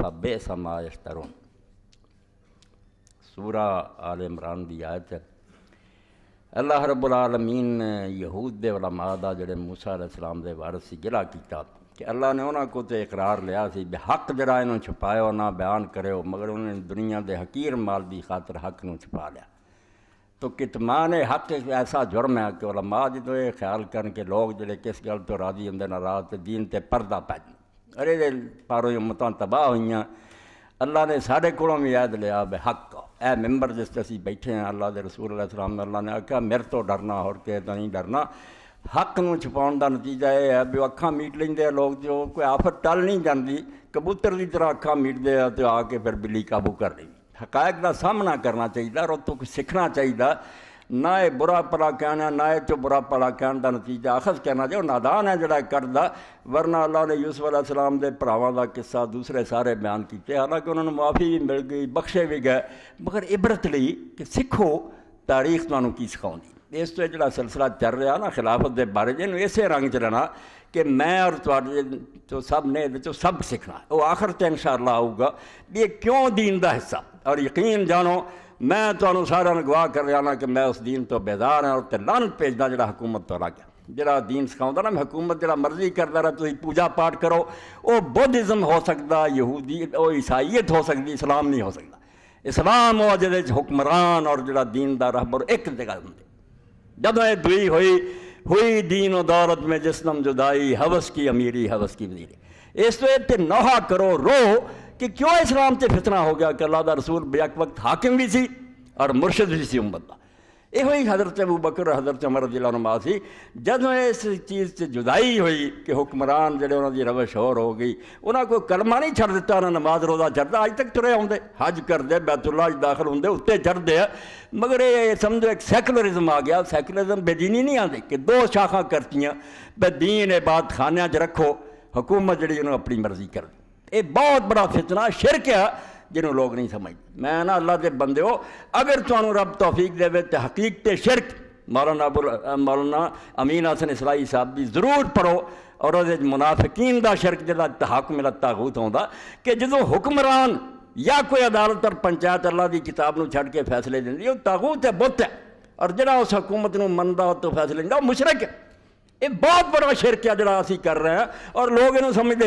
فبئس ما یشترون۔ سورہ آل عمران دی آیت ہے۔ اللہ رب العالمین نے یہود دے علماء دا جڑے موسیٰ علیہ السلام دے وارث سی گلا کیتا کہ اللہ نے انہاں کو تے اقرار لیا سی بے حق جڑا انہوں چھپایا نہ بیان کرے ہو، مگر انہوں نے دنیا دے حقیر مال دی خاطر حق نو چھپا لیا۔ تو کتمان حق ایک ایسا جرم ہے کہ علماء جدوں یہ خیال کرن کہ لوگ جڑے کس گل تو راضی ہوندے ناراض تے دین تے پردہ پہ جاندے، ارے پاروں امتاں تباہ ہوئیاں۔ اللہ نے سارے کولوں بھی عہد لیا بے حق اے ممبر جس تے اسی بیٹھے ہیں اللہ دے رسول علیہ السلام نے اللہ نے آکھا میرے تو ڈرنا اور کہ تو نہیں ڈرنا۔ حق نو چھپاؤن دا نتیجہ یہ ہے بھی اکھاں میٹ لیندے ہیں لوگ، جو کوئی آفت ٹل نہیں جاندی، کبوتر دی طرح اکھاں میٹ دے تو آ کے پھر بلی قابو کر لیں۔ حقائق دا سامنا کرنا چاہیے اور تو کچھ سیکھنا چاہیے، نہ یہ برا پلا کہنا نہ یہ برا پلا کہنے دا نتیجہ اخذ کرنا چاہیے۔ نادان ہے جڑا کردا، ورنہ اللہ نے یوسف علیہ السلام دے بھراواں دا قصہ دوسرے سارے بیان کیتے، حالانکہ انہوں نے معافی بھی مل گئی، بخشے بھی گئے، مگر عبرت لئی کہ سکھو تاریخ تانوں کی سکھاؤندی۔ اس تو جڑا سلسلہ چل رہا نا خلافت دے بارے جنوں اسے رنگ چ لینا کہ میں اور تواڈے تو سب نے تو سب سیکھنا، وہ آخر تے انشاءاللہ آؤ گا یہ کیوں دین دا حصہ۔ اور یقین جانو میں تمہیں سارا گواہ کر رہا کہ میں اس دین تو بیدار ہاں، اور تے لعنت بھیجنا جڑا حکومت تو لگ گیا، جڑا دین سکھاؤندا نا حکومت جڑا مرضی کردا رہا تسی پوجا پاٹ کرو، وہ بدھزم ہو سکتا، یہودی وہ عیسائیت ہو سکتی، اسلام نہیں ہو سکتا۔ اسلام وہ جہدے حکمران اور جڑا دین دا رہبر ایک جگہ ہوندے۔ جدوں یہ دوئی ہوئی دین و دولت میں جسم جدائی، ہوس کی امیری ہوس کی وزیری۔ اس تو تے نوحہ کرو رو کہ کیوں اسلام تے فتنہ ہو گیا کہ اللہ دا رسول بیک وقت حاکم بھی سی اور مرشد بھی سی امت دا۔ یہ ہوئی حضرت ابو بکر حضرت عمر رضی اللہ عنہ سی، جدوں اس چیز سے جدائی ہوئی کہ حکمران جڑے انہوں دی روش اور ہو گئی، انہاں کوئی کلمہ نہیں چھڑ دیتا، انہاں نماز روزہ چھڑدا، اج تک ترے ہوندے، حج کردے، بیت اللہ داخل ہوندے، اتنے چڑھدے ہیں، مگر یہ سمجھو ایک سیکولرزم آ گیا۔ سیکولرزم بے دینی نہیں آتی کہ دو شاخاں کرتیاں، بے دین عبادت خانیاں چ رکھو، حکومت جڑی انہوں اپنی مرضی کر دی۔ یہ بہت بڑا فتنہ شرک ہے جنہوں لوگ نہیں سمجھتے۔ میں نا اللہ دے بندے ہو، اگر تمہیں رب توفیق دے تو حقیقت شرک مولانا امین احسن اصلاحی صاحب بھی ضرور پڑھو، اور وہ منافقین دا شرک جدا تحاکم الطاغوت ہوندا کہ جدوں حکمران یا کوئی عدالت اور پنچایت اللہ دی کتاب نو چھڑ کے فیصلے دیندی، وہ طاغوت ہے، بت ہے، اور جڑا اس حکومت نو مندا تو فیصلے دیندا وہ مشرک ہے۔ یہ بہت بڑا شرک ہے جڑا اسی کر رہے ہیں، اور لوگ انہوں سمجھتے